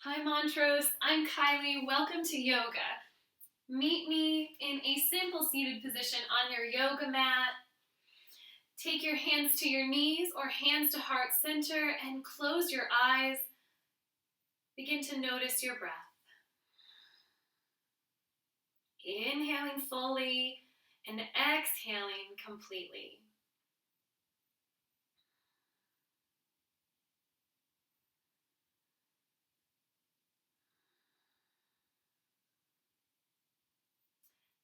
Hi Montrose, I'm Kylie. Welcome to yoga. Meet me in a simple seated position on your yoga mat. Take your hands to your knees or hands to heart center and close your eyes. Begin to notice your breath. Inhaling fully and exhaling completely.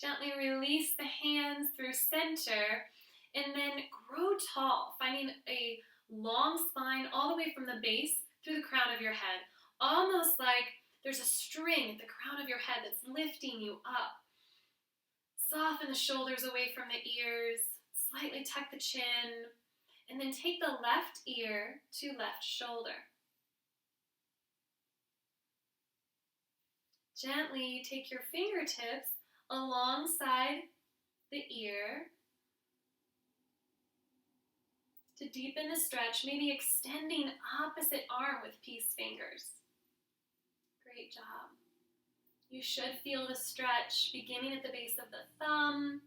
Gently release the hands through center and then grow tall, finding a long spine all the way from the base through the crown of your head, almost like there's a string at the crown of your head that's lifting you up. Soften the shoulders away from the ears, slightly tuck the chin, and then take the left ear to left shoulder. Gently take your fingertips alongside the ear to deepen the stretch, maybe extending opposite arm with peace fingers. Great job. You should feel the stretch beginning at the base of the thumb,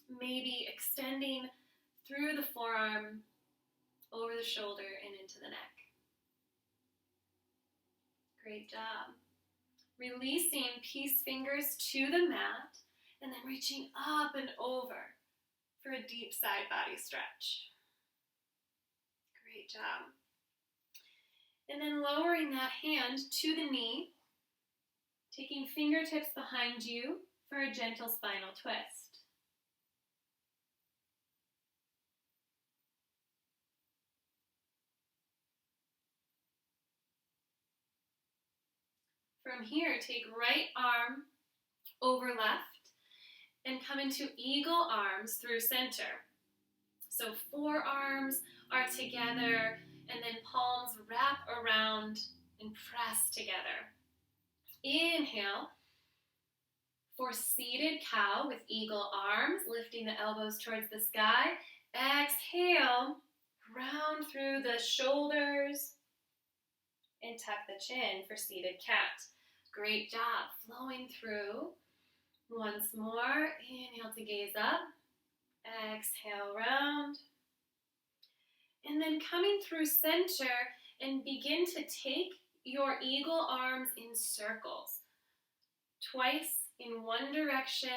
maybe extending through the forearm, over the shoulder, and into the neck. Great job. Releasing peace fingers to the mat, and then reaching up and over for a deep side body stretch. Great job. And then lowering that hand to the knee, taking fingertips behind you for a gentle spinal twist. From here, take right arm over left and come into eagle arms through center. So forearms are together and then palms wrap around and press together. Inhale for seated cow with eagle arms, lifting the elbows towards the sky. Exhale, round through the shoulders and tuck the chin for seated cat. Great job. Flowing through. Once more. Inhale to gaze up. Exhale, round. And then coming through center and begin to take your eagle arms in circles. Twice in one direction,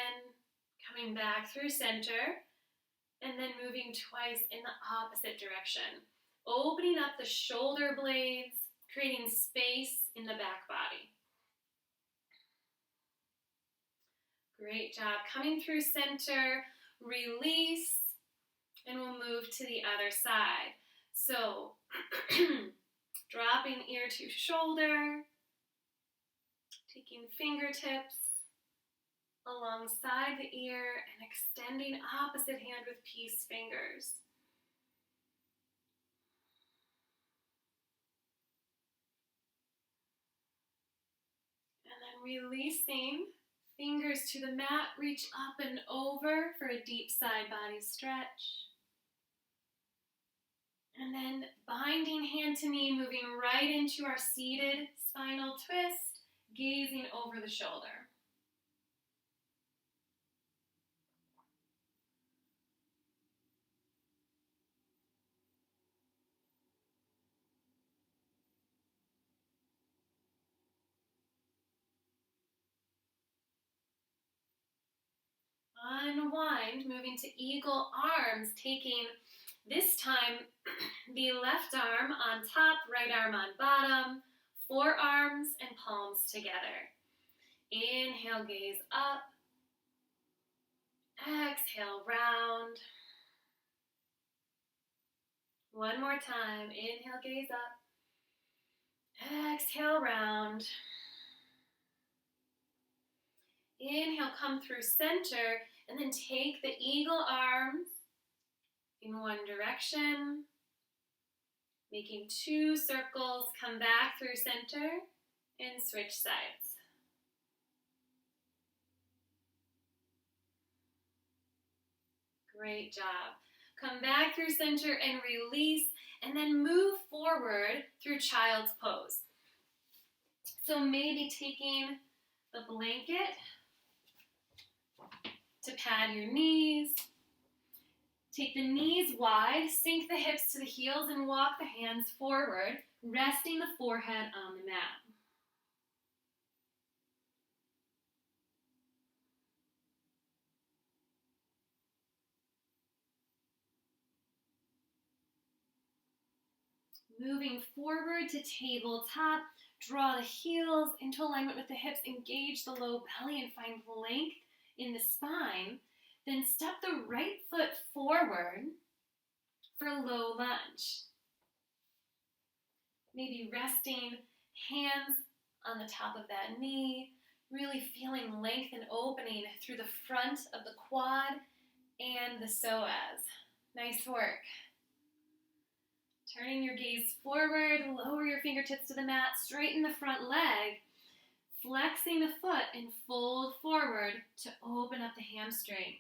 coming back through center, and then moving twice in the opposite direction. Opening up the shoulder blades, creating space in the back body. Great job. Coming through center, release, and we'll move to the other side. So, dropping ear to shoulder, taking fingertips alongside the ear and extending opposite hand with peace fingers. And then releasing, fingers to the mat, reach up and over for a deep side body stretch. And then binding hand to knee, moving right into our seated spinal twist, gazing over the shoulder. Unwind, moving to eagle arms, taking this time the left arm on top, right arm on bottom, forearms and palms together. Inhale, gaze up. Exhale, round. One more time. Inhale, gaze up. Exhale, round. Inhale, come through center, and then take the eagle arms in one direction, making 2 circles, come back through center, and switch sides. Great job. Come back through center and release, and then move forward through child's pose. So maybe taking the blanket to pad your knees. Take the knees wide, sink the hips to the heels, and walk the hands forward, resting the forehead on the mat. Moving forward to tabletop, draw the heels into alignment with the hips, engage the low belly and find length in the spine. Then step the right foot forward for low lunge. Maybe resting hands on the top of that knee, really feeling length and opening through the front of the quad and the psoas. Nice work. Turning your gaze forward, lower your fingertips to the mat, straighten the front leg, flexing the foot and fold forward to open up the hamstring.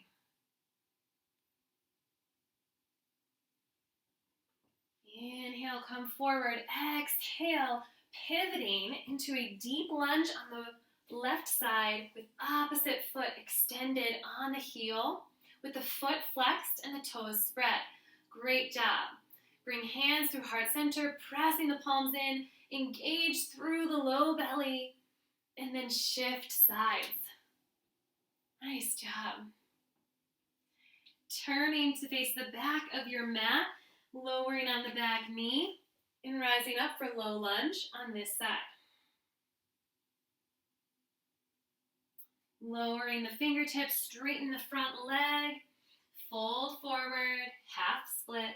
Inhale, come forward. Exhale, pivoting into a deep lunge on the left side with opposite foot extended on the heel, with the foot flexed and the toes spread. Great job. Bring hands through heart center, pressing the palms in, engage through the low belly, and then shift sides. Nice job. Turning to face the back of your mat, lowering on the back knee, and rising up for low lunge on this side. Lowering the fingertips, straighten the front leg, fold forward, half splits.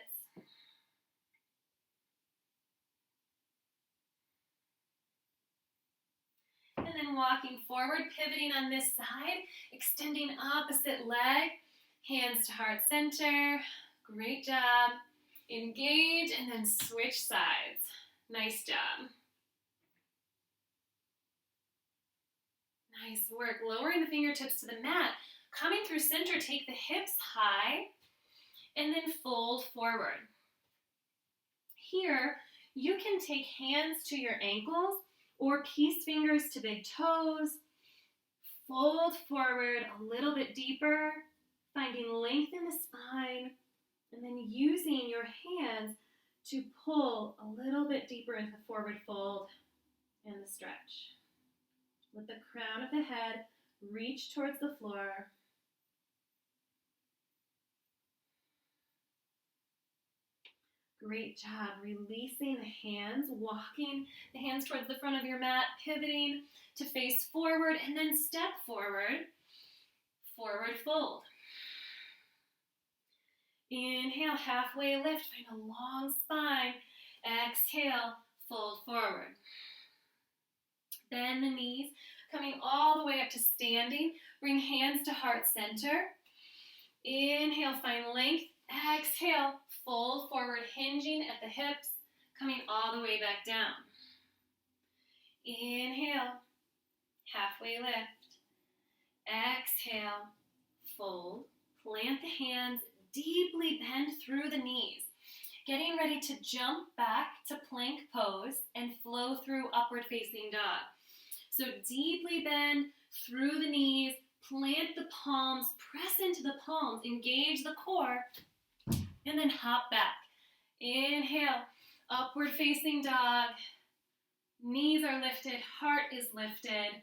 And then walking forward, pivoting on this side, extending opposite leg, hands to heart center. Great job. Engage and then switch sides. Nice job. Nice work. Lowering the fingertips to the mat. Coming through center, take the hips high and then fold forward. Here, you can take hands to your ankles or peace fingers to big toes. Fold forward a little bit deeper, finding length in the spine, and then using your hands to pull a little bit deeper into the forward fold and the stretch. Let the crown of the head reach towards the floor. Great job. Releasing the hands, walking the hands towards the front of your mat, pivoting to face forward, and then step forward, forward fold. Inhale, halfway lift, find a long spine. Exhale, fold forward. Bend the knees, coming all the way up to standing. Bring hands to heart center. Inhale, find length. Exhale, fold forward, hinging at the hips, coming all the way back down. Inhale, halfway lift. Exhale, fold. Plant the hands, deeply bend through the knees. Getting ready to jump back to plank pose and flow through upward facing dog. So deeply bend through the knees, plant the palms, press into the palms, engage the core, and then hop back. Inhale, upward facing dog. Knees are lifted, heart is lifted.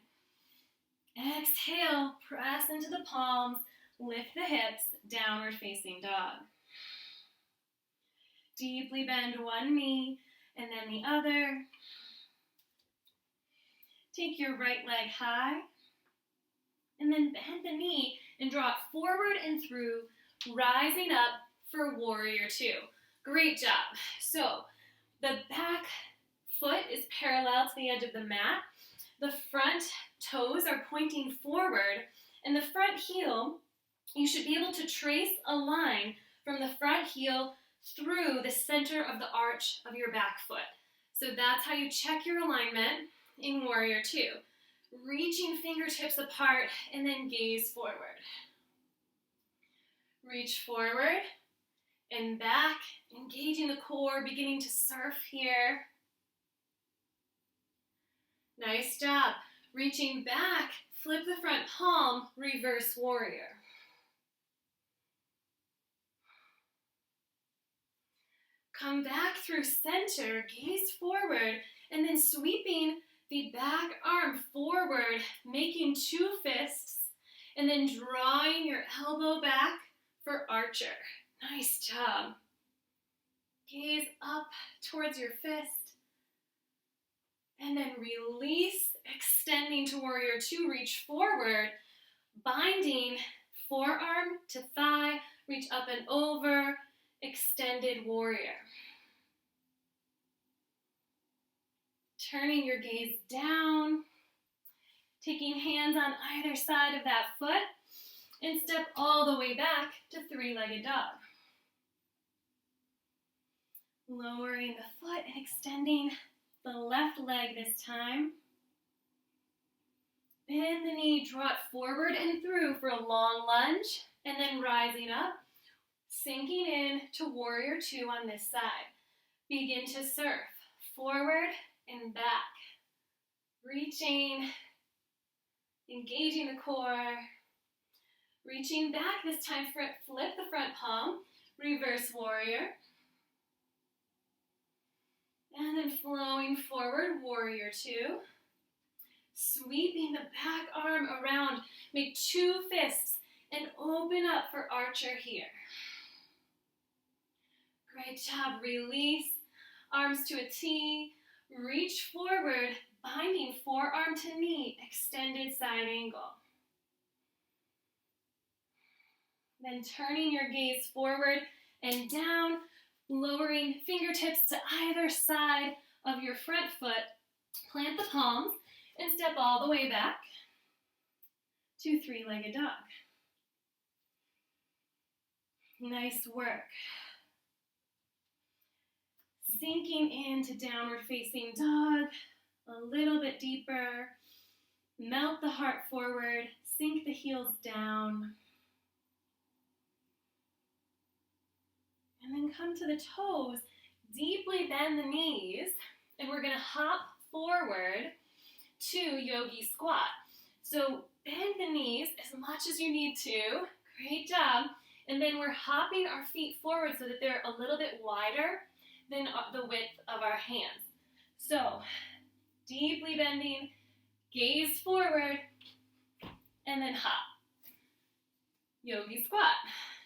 Exhale, press into the palms, lift the hips, downward facing dog. Deeply bend one knee and then the other. Take your right leg high and then bend the knee and draw it forward and through, rising up for warrior two. Great job. So the back foot is parallel to the edge of the mat. The front toes are pointing forward, and the front heel, you should be able to trace a line from the front heel through the center of the arch of your back foot. So that's how you check your alignment in warrior two. Reaching fingertips apart and then gaze forward. Reach forward and back, engaging the core, beginning to surf here. Nice job. Reaching back, flip the front palm, reverse warrior. Come back through center, gaze forward, and then sweeping the back arm forward, making two fists, and then drawing your elbow back for archer. Nice job. Gaze up towards your fist, and then release, extending to warrior two, reach forward, binding forearm to thigh, reach up and over, extended warrior. Turning your gaze down, taking hands on either side of that foot, and step all the way back to three-legged dog. Lowering the foot and extending the left leg this time. Bend the knee, draw it forward and through for a long lunge, and then rising up, sinking in to warrior two on this side. Begin to surf forward and back. Reaching, engaging the core. Reaching back this time, flip the front palm, reverse warrior. And then flowing forward, warrior two. Sweeping the back arm around, make two fists and open up for archer here. Great job, release, arms to a T, reach forward, binding forearm to knee, extended side angle. Then turning your gaze forward and down, lowering fingertips to either side of your front foot, plant the palms, and step all the way back to three-legged dog. Nice work. Sinking into downward facing dog, a little bit deeper. Melt the heart forward, sink the heels down. And then come to the toes, deeply bend the knees, and we're gonna hop forward to yogi squat. So bend the knees as much as you need to. Great job. And then we're hopping our feet forward so that they're a little bit wider than the width of our hands. So deeply bending, gaze forward, and then hop. Yogi squat.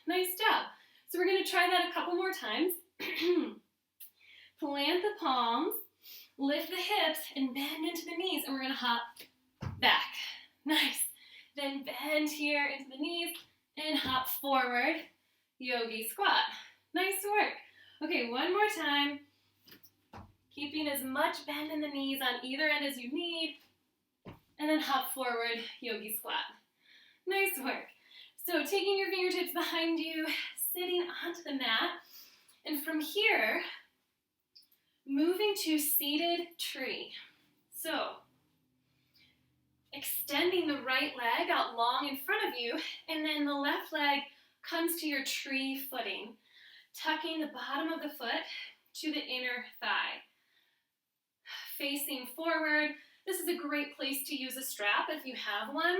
Nice job. So we're going to try that a couple more times. Plant the palms, lift the hips, and bend into the knees, and we're going to hop back. Nice. Then bend here into the knees and hop forward. Yogi squat. Nice work. Okay, one more time. Keeping as much bend in the knees on either end as you need, and then hop forward, yogi squat. Nice work. So taking your fingertips behind you, sitting onto the mat, and from here, moving to seated tree. So, extending the right leg out long in front of you, and then the left leg comes to your tree footing, tucking the bottom of the foot to the inner thigh. Facing forward, this is a great place to use a strap if you have one.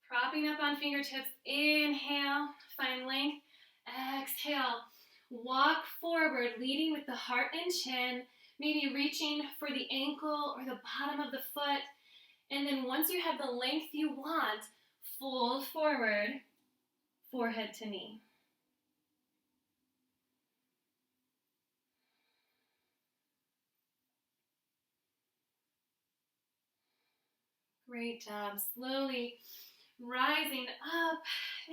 Propping up on fingertips, inhale, find length, exhale. Walk forward, leading with the heart and chin, maybe reaching for the ankle or the bottom of the foot. And then once you have the length you want, fold forward, forehead to knee. Great job. Slowly rising up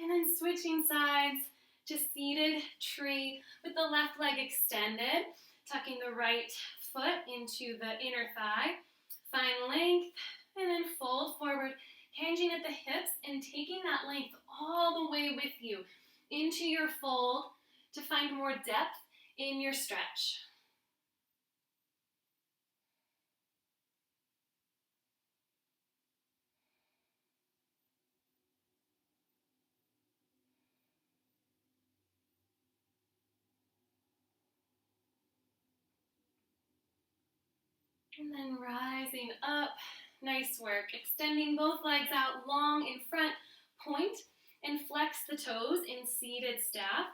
and then switching sides to seated tree with the left leg extended, tucking the right foot into the inner thigh. Find length and then fold forward, hinging at the hips and taking that length all the way with you into your fold to find more depth in your stretch. And then rising up. Nice work. Extending both legs out long in front, point, and flex the toes in seated staff.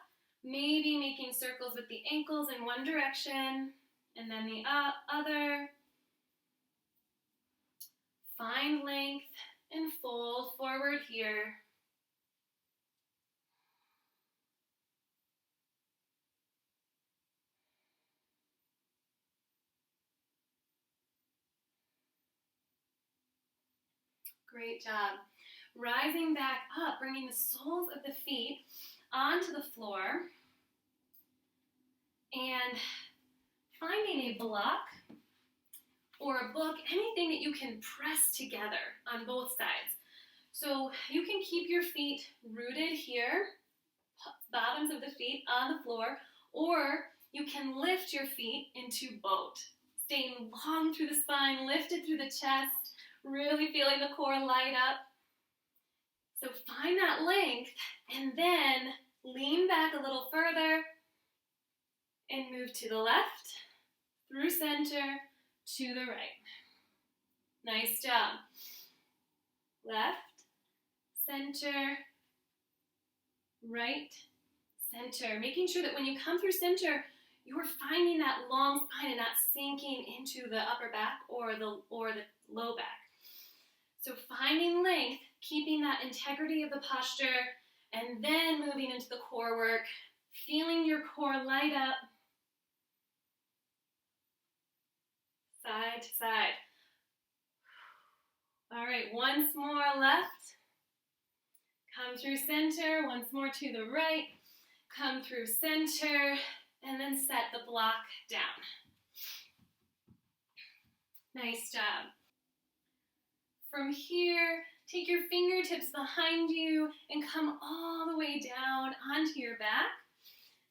Maybe making circles with the ankles in one direction, and then the other. Find length and fold forward here. Great job. Rising back up, bringing the soles of the feet onto the floor and finding a block or a book, anything that you can press together on both sides. So you can keep your feet rooted here, bottoms of the feet on the floor, or you can lift your feet into boat, staying long through the spine, lifted through the chest, really feeling the core light up. So find that length and then lean back a little further and move to the left, through center, to the right. Nice job. Left, center, right, center. Making sure that when you come through center, you're finding that long spine and not sinking into the upper back or the low back. So finding length, keeping that integrity of the posture, and then moving into the core work, feeling your core light up, side to side. All right, once more left. Come through center, once more to the right. Come through center, and then set the block down. Nice job. From here, take your fingertips behind you and come all the way down onto your back,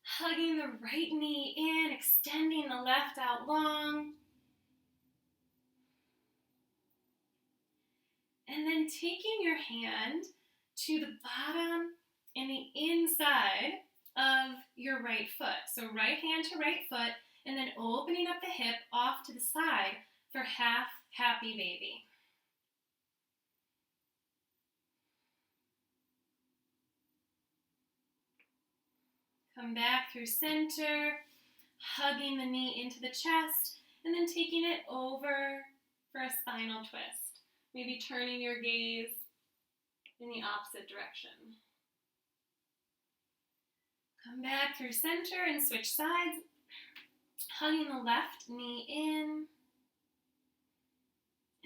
hugging the right knee in, extending the left out long. And then taking your hand to the bottom and the inside of your right foot. So right hand to right foot, and then opening up the hip off to the side for half happy baby. Come back through center, hugging the knee into the chest, and then taking it over for a spinal twist. Maybe turning your gaze in the opposite direction. Come back through center and switch sides, hugging the left knee in,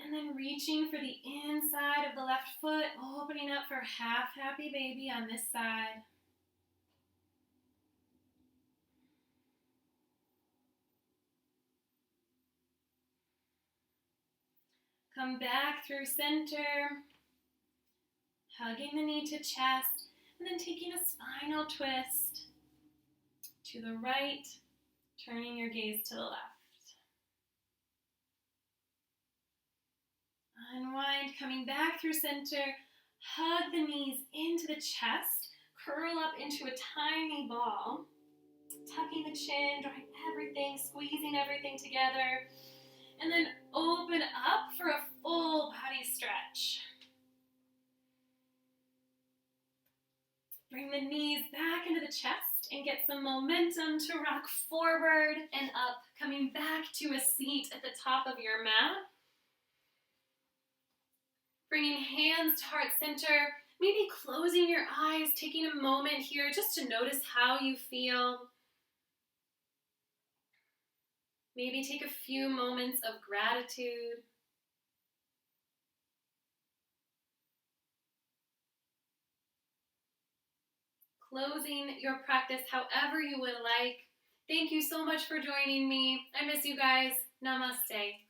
and then reaching for the inside of the left foot, opening up for half happy baby on this side. Come back through center, hugging the knee to chest, and then taking a spinal twist to the right, turning your gaze to the left. Unwind, coming back through center, hug the knees into the chest, curl up into a tiny ball, tucking the chin, drawing everything, squeezing everything together, and then open up for a full body stretch. Bring the knees back into the chest and get some momentum to rock forward and up, coming back to a seat at the top of your mat. Bringing hands to heart center, maybe closing your eyes, taking a moment here just to notice how you feel. Maybe take a few moments of gratitude. Closing your practice however you would like. Thank you so much for joining me. I miss you guys. Namaste.